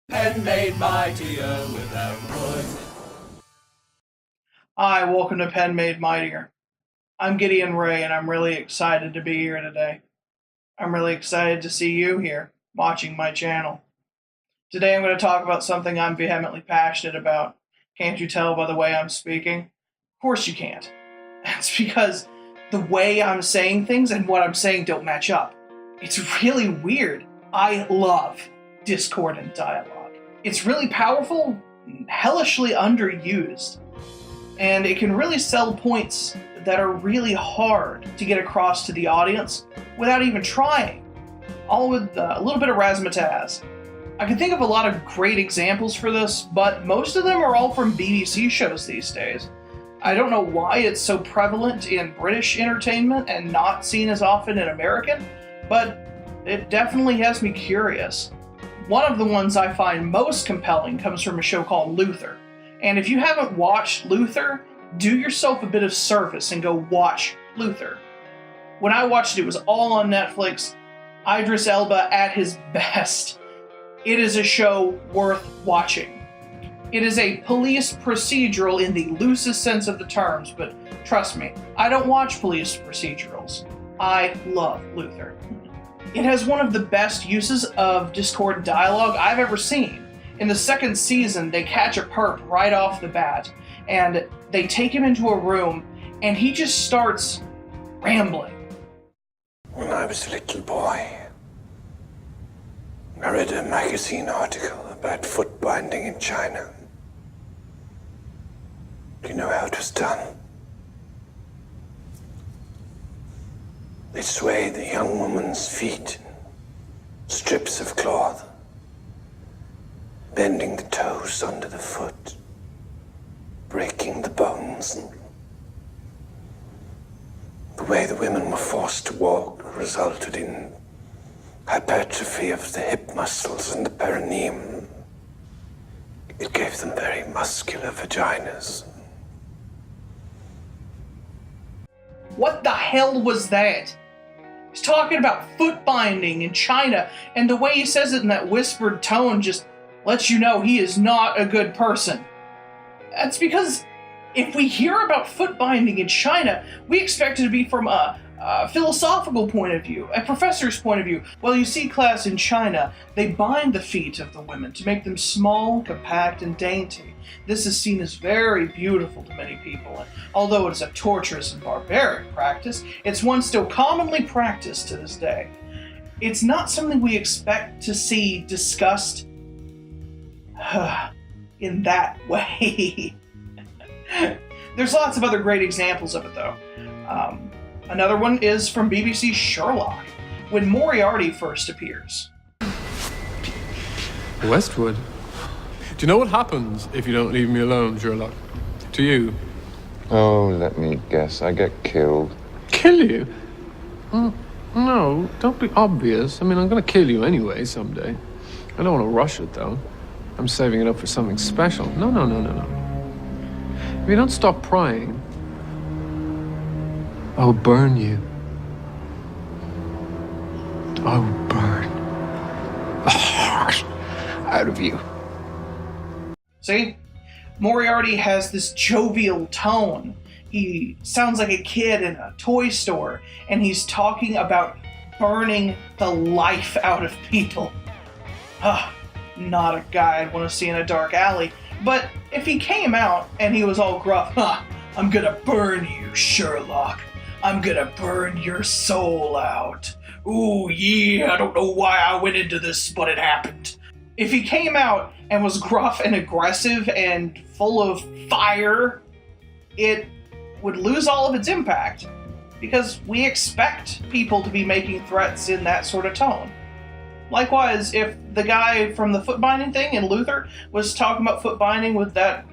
Pen Made Mightier without poison. Hi, welcome to Pen Made Mightier. I'm Gideon Ray, and I'm really excited to be here today. I'm really excited to see you here, watching my channel. Today I'm going to talk about something I'm vehemently passionate about. Can't you tell by the way I'm speaking? Of course you can't. That's because the way I'm saying things and what I'm saying don't match up. It's really weird. I love discordant dialogue. It's really powerful, hellishly underused, and it can really sell points that are really hard to get across to the audience without even trying, all with a little bit of razzmatazz. I can think of a lot of great examples for this, but most of them are all from BBC shows these days. I don't know why it's so prevalent in British entertainment and not seen as often in American, but it definitely has me curious. One of the ones I find most compelling comes from a show called Luther. And if you haven't watched Luther, do yourself a bit of service and go watch Luther. When I watched it, it was all on Netflix. Idris Elba at his best. It is a show worth watching. It is a police procedural in the loosest sense of the terms, but trust me, I don't watch police procedurals. I love Luther. It has one of the best uses of discordant dialogue I've ever seen. In the second season, they catch a perp right off the bat, and they take him into a room, and he just starts rambling. When I was a little boy, I read a magazine article about footbinding in China. Do you know how it was done? They sway the young woman's feet in strips of cloth, bending the toes under the foot, breaking the bones. And the way the women were forced to walk resulted in hypertrophy of the hip muscles and the perineum. It gave them very muscular vaginas. What the hell was that? He's talking about foot binding in China, and the way he says it in that whispered tone just lets you know he is not a good person. That's because if we hear about foot binding in China, we expect it to be from a philosophical point of view, a professor's point of view. Well, you see, class, in China, they bind the feet of the women to make them small, compact, and dainty. This is seen as very beautiful to many people, and although it is a torturous and barbaric practice, it's one still commonly practiced to this day. It's not something we expect to see discussed in that way. There's lots of other great examples of it, though. Another one is from BBC's Sherlock, when Moriarty first appears. Westwood? Do you know what happens if you don't leave me alone, Sherlock? To you? Oh, let me guess. I get killed. Kill you? No, don't be obvious. I mean, I'm gonna kill you anyway someday. I don't want to rush it, though. I'm saving it up for something special. No. If you don't stop prying, I'll burn you. I will burn the heart out of you. See? Moriarty has this jovial tone. He sounds like a kid in a toy store, and he's talking about burning the life out of people. Not a guy I'd want to see in a dark alley. But if he came out and he was all gruff, I'm gonna burn you, Sherlock. I'm gonna burn your soul out. Ooh, yeah, I don't know why I went into this, but it happened. If he came out and was gruff and aggressive and full of fire, it would lose all of its impact, because we expect people to be making threats in that sort of tone. Likewise, if the guy from the footbinding thing in Luther was talking about footbinding with that,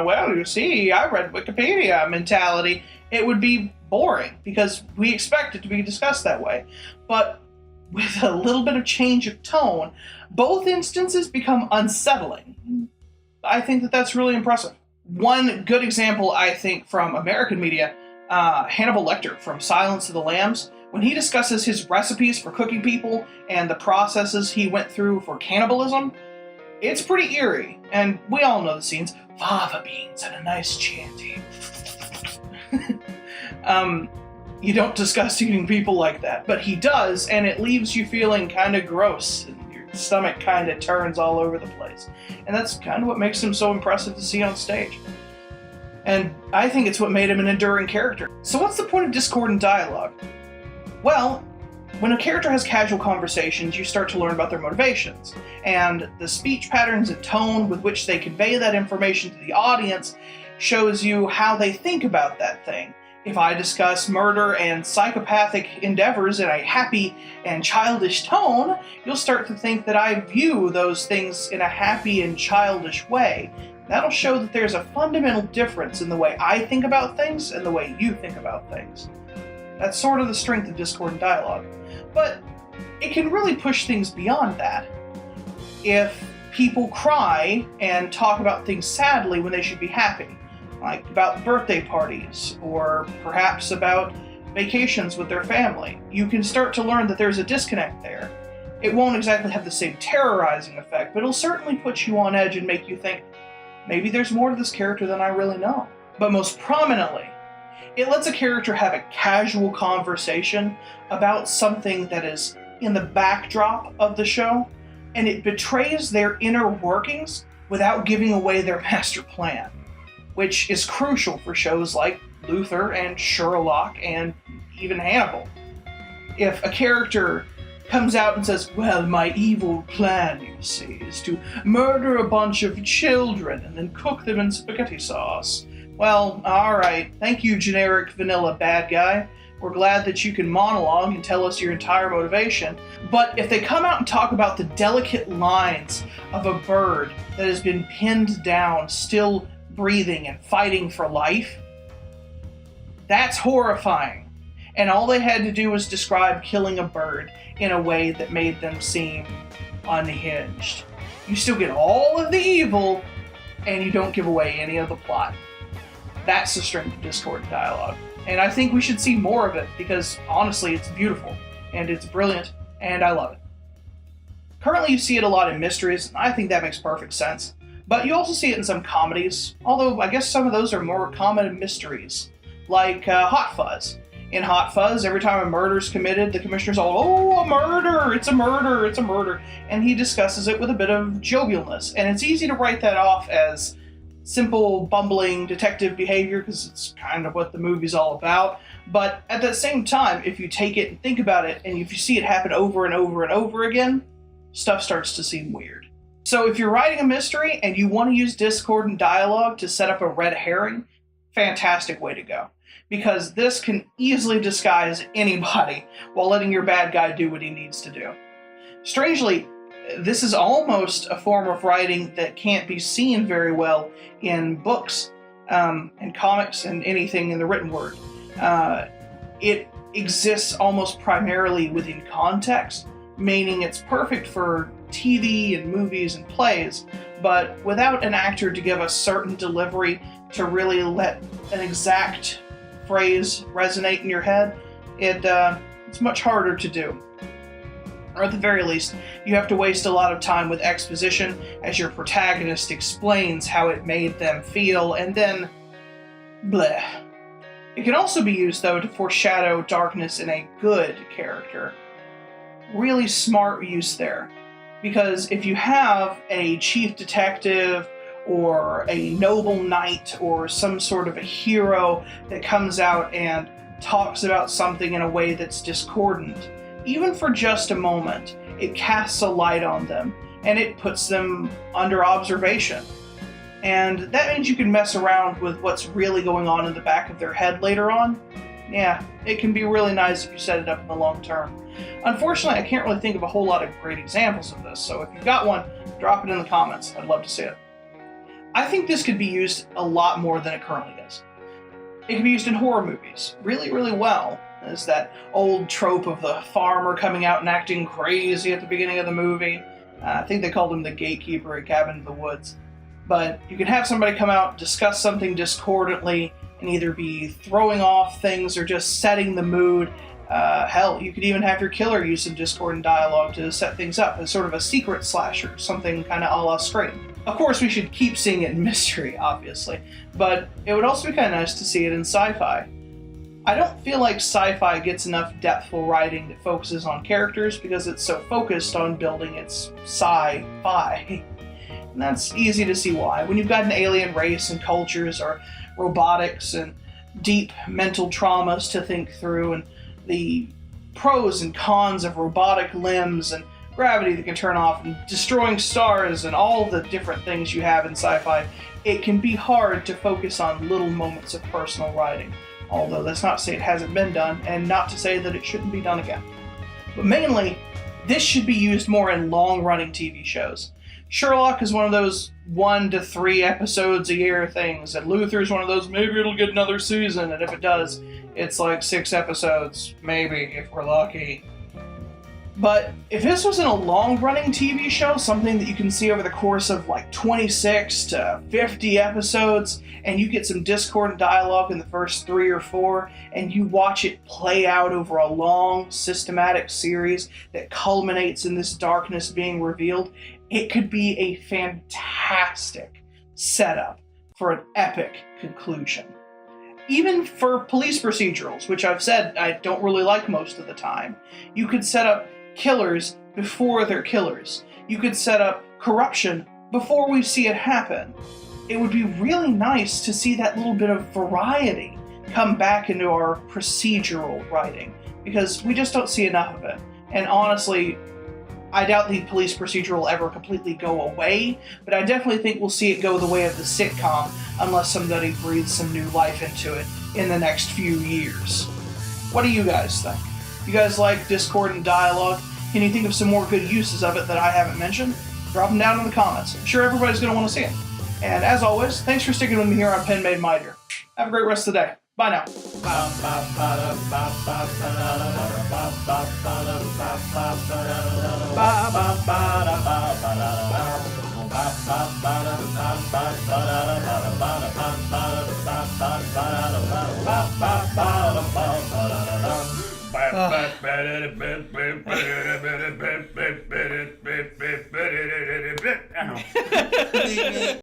well, you see, I read Wikipedia mentality, it would be boring, because we expect it to be discussed that way. But with a little bit of change of tone, both instances become unsettling. I think that that's really impressive. One good example, I think, from American media, Hannibal Lecter from Silence of the Lambs, when he discusses his recipes for cooking people and the processes he went through for cannibalism, It's pretty eerie, and we all know the scenes. Fava beans and a nice chanty. You don't discuss eating people like that, but he does, and it leaves you feeling kind of gross, and your stomach kind of turns all over the place. And that's kind of what makes him so impressive to see on stage. And I think it's what made him an enduring character. So what's the point of discordant dialogue? Well, when a character has casual conversations, you start to learn about their motivations, and the speech patterns and tone with which they convey that information to the audience shows you how they think about that thing. If I discuss murder and psychopathic endeavors in a happy and childish tone, you'll start to think that I view those things in a happy and childish way. That'll show that there's a fundamental difference in the way I think about things and the way you think about things. That's sort of the strength of discordant dialogue. But it can really push things beyond that. If people cry and talk about things sadly when they should be happy, like about birthday parties, or perhaps about vacations with their family, you can start to learn that there's a disconnect there. It won't exactly have the same terrorizing effect, but it'll certainly put you on edge and make you think, maybe there's more to this character than I really know. But most prominently, it lets a character have a casual conversation about something that is in the backdrop of the show, and it betrays their inner workings without giving away their master plan, which is crucial for shows like Luther and Sherlock and even Hannibal. If a character comes out and says, well, my evil plan, you see, is to murder a bunch of children and then cook them in spaghetti sauce. Well, alright, thank you, generic vanilla bad guy. We're glad that you can monologue and tell us your entire motivation. But if they come out and talk about the delicate lines of a bird that has been pinned down, still breathing and fighting for life, that's horrifying. And all they had to do was describe killing a bird in a way that made them seem unhinged. You still get all of the evil, and you don't give away any of the plot. That's the strength of discordant dialogue. And I think we should see more of it, because honestly, it's beautiful, and it's brilliant, and I love it. Currently, you see it a lot in mysteries, and I think that makes perfect sense. But you also see it in some comedies, although I guess some of those are more common in mysteries, like Hot Fuzz. In Hot Fuzz, every time a murder's committed, the commissioner's all, oh, a murder, it's a murder, it's a murder, and he discusses it with a bit of jovialness. And it's easy to write that off as simple, bumbling detective behavior, because it's kind of what the movie's all about. But at the same time, if you take it and think about it, and if you see it happen over and over and over again, stuff starts to seem weird. So if you're writing a mystery and you want to use discordant dialogue to set up a red herring, fantastic way to go. Because this can easily disguise anybody while letting your bad guy do what he needs to do. Strangely, this is almost a form of writing that can't be seen very well in books and comics and anything in the written word. It exists almost primarily within context, meaning it's perfect for TV and movies and plays, but without an actor to give a certain delivery to really let an exact phrase resonate in your head, it's much harder to do. Or at the very least, you have to waste a lot of time with exposition as your protagonist explains how it made them feel, and then bleh. It can also be used, though, to foreshadow darkness in a good character. Really smart use there. Because if you have a chief detective or a noble knight or some sort of a hero that comes out and talks about something in a way that's discordant, even for just a moment, it casts a light on them and it puts them under observation. And that means you can mess around with what's really going on in the back of their head later on. Yeah, it can be really nice if you set it up in the long term. Unfortunately, I can't really think of a whole lot of great examples of this, so if you've got one, drop it in the comments. I'd love to see it. I think this could be used a lot more than it currently is. It can be used in horror movies really, really well. There's that old trope of the farmer coming out and acting crazy at the beginning of the movie. I think they called him the gatekeeper at Cabin in the Woods. But you can have somebody come out, discuss something discordantly, and either be throwing off things or just setting the mood Hell, you could even have your killer use some discordant dialogue to set things up as sort of a secret slasher, something kind of a la Scream. Of course, we should keep seeing it in mystery, obviously, but it would also be kind of nice to see it in sci-fi. I don't feel like sci-fi gets enough depthful writing that focuses on characters because it's so focused on building its sci-fi. And that's easy to see why. When you've got an alien race and cultures or robotics and deep mental traumas to think through and the pros and cons of robotic limbs and gravity that can turn off and destroying stars and all the different things you have in sci-fi, it can be hard to focus on little moments of personal writing. Although that's not to say it hasn't been done, and not to say that it shouldn't be done again. But mainly, this should be used more in long-running TV shows. Sherlock is one of those 1 to 3 episodes a year things, and Luther's one of those maybe it'll get another season, and if it does, it's like 6 episodes, maybe, if we're lucky. But if this was in a long-running TV show, something that you can see over the course of like 26 to 50 episodes, and you get some discordant dialogue in the first 3 or 4, and you watch it play out over a long, systematic series that culminates in this darkness being revealed, it could be a fantastic setup for an epic conclusion. Even for police procedurals, which I've said I don't really like most of the time, you could set up killers before they're killers. You could set up corruption before we see it happen. It would be really nice to see that little bit of variety come back into our procedural writing, because we just don't see enough of it. And honestly, I doubt the police procedural will ever completely go away, but I definitely think we'll see it go the way of the sitcom unless somebody breathes some new life into it in the next few years. What do you guys think? You guys like discordant dialogue? Can you think of some more good uses of it that I haven't mentioned? Drop them down in the comments. I'm sure everybody's going to want to see them. And as always, thanks for sticking with me here on Pen Made Mightier. Have a great rest of the day. Bye now.